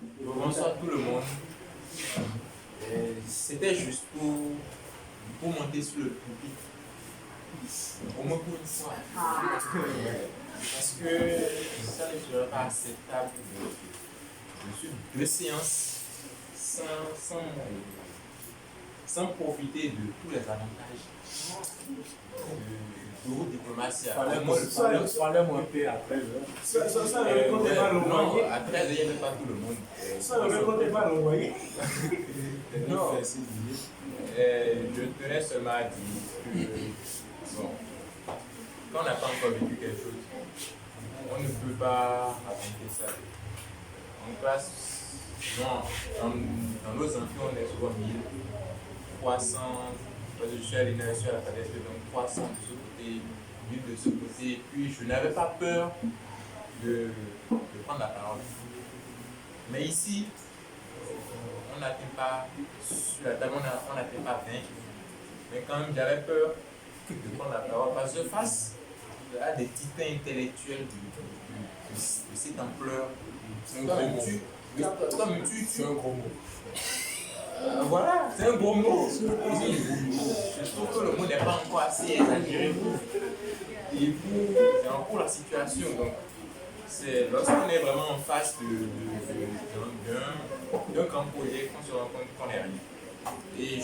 Bonsoir tout le monde. C'était juste pour monter sur le pupitre. Au moins pour une fois. Parce que ça ne serait pas acceptable de suivre 2 séances sans profiter de tous les avantages de haute diplomatie. Fallait monter après. Non, après, il n'y avait pas tout le monde. Ça ne comptait pas l'envoyer. Non, je tenais seulement à dire que, bon, quand on n'a pas encore vécu quelque chose, on ne peut pas raconter ça. En classe, dans nos amphis, on est souvent 1300, je suis à l'université à la FADESP, donc 300 de ce côté, 1000 de ce côté, puis je n'avais pas peur de prendre la parole. Mais ici, on n'atteint pas, sur la table, on n'atteint pas 20. Mais quand même, j'avais peur de prendre la parole parce que face à des titans intellectuels de cette ampleur, C'est un gros mot. c'est un gros mot. Voilà, c'est un gros mot. Je trouve que le mot n'est pas encore assez exagéré pour la situation. Donc, c'est lorsqu'on est vraiment en face d'un grand projet qu'on se rend compte qu'on n'est rien. Et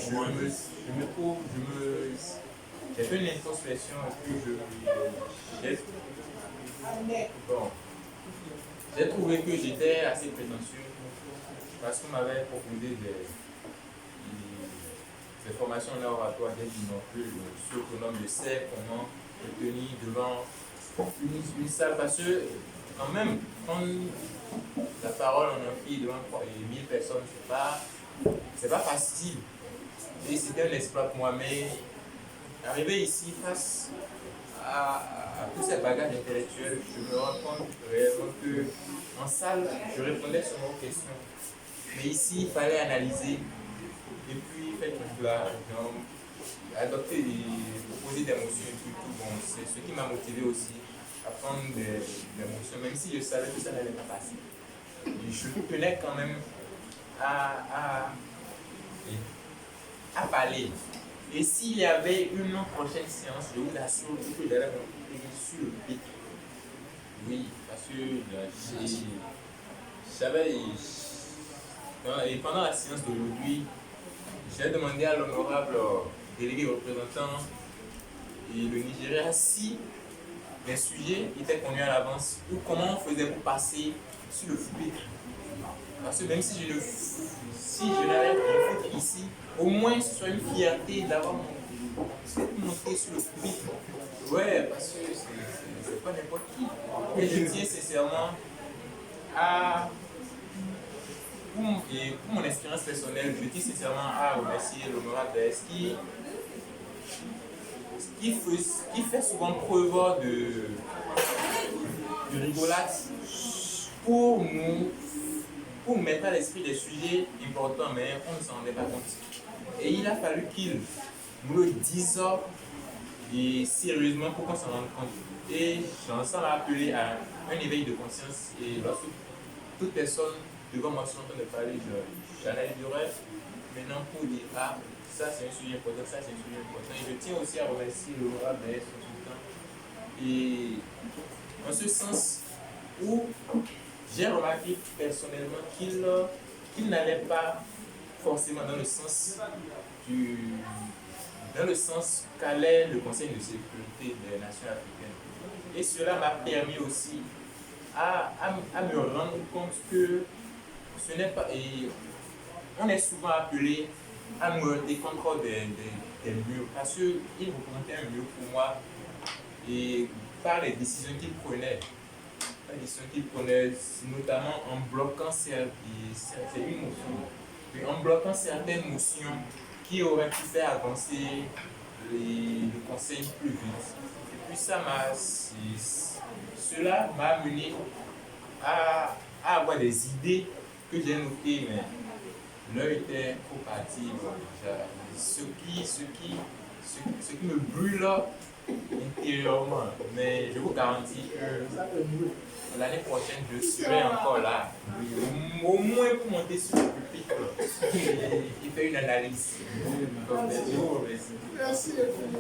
j'ai fait une introspection et puis j'ai trouvé que j'étais assez prétentieux parce qu'on m'avait proposé des formations en oratoire d'être binocle, je suis autonome, je sais comment me tenir devant une salle parce que quand même prendre la parole en amphi devant 1000 personnes, c'est pas facile. Et c'était un exploit pour moi, mais arrivé ici face à tous ces bagages intellectuels, je me rends compte réellement que en salle, je répondais seulement aux questions. Mais ici, il fallait analyser et puis faire tout là, adopter proposer des motions et tout. Bon, c'est ce qui m'a motivé aussi à prendre des motions, même si je savais que ça n'allait pas passer. Et je tenais quand même à parler. Et s'il y avait une prochaine séance, je vous assure que j'allais me sur le pic. Oui, parce que j'avais. Et pendant la séance d'aujourd'hui, j'ai demandé à l'honorable délégué représentant et le Nigeria si les sujets étaient connus à l'avance ou comment on faisait pour passer sur le pupitre. Parce que même si je n'avais rien foutre ici, au moins ce soit une fierté d'avoir monté sur le pupitre. Ouais, parce que c'est pas n'importe qui. Et je tiens sincèrement à. Pour mon expérience personnelle, je tiens sincèrement à remercier l'honorable DS qui fait souvent preuve de rigolade pour nous mettre à l'esprit des sujets importants, mais on ne s'en rendait pas compte. Et il a fallu qu'il nous le dise et sérieusement pour qu'on s'en rende compte. Et j'en sens appelé à un éveil de conscience. Et lorsque toute personne devant moi sont en train de parler, j'analyserai maintenant pour dire ça c'est un sujet important, ça c'est un sujet important. Et je tiens aussi à remercier l'honorable DS consultant. Et en ce sens où j'ai remarqué personnellement qu'il n'allait pas forcément dans le sens qu'allait le Conseil de sécurité des Nations africaines. Et cela m'a permis aussi à me rendre compte que ce n'est pas. Et on est souvent appelé à nous heurter contre des murs parce qu'il représentait un mur pour moi et par les décisions qu'il prenait. Les décisions qu'il prenait, notamment en bloquant certaines certaines motions qui auraient pu faire avancer le conseil plus vite. Et puis cela m'a amené à avoir des idées que j'ai notées, mais l'heure était trop parti. Ce qui me brûle intérieurement, mais je vous garantis que l'année prochaine je serai encore là. Au au moins pour monter sur le pupitre, il fait une analyse. Merci.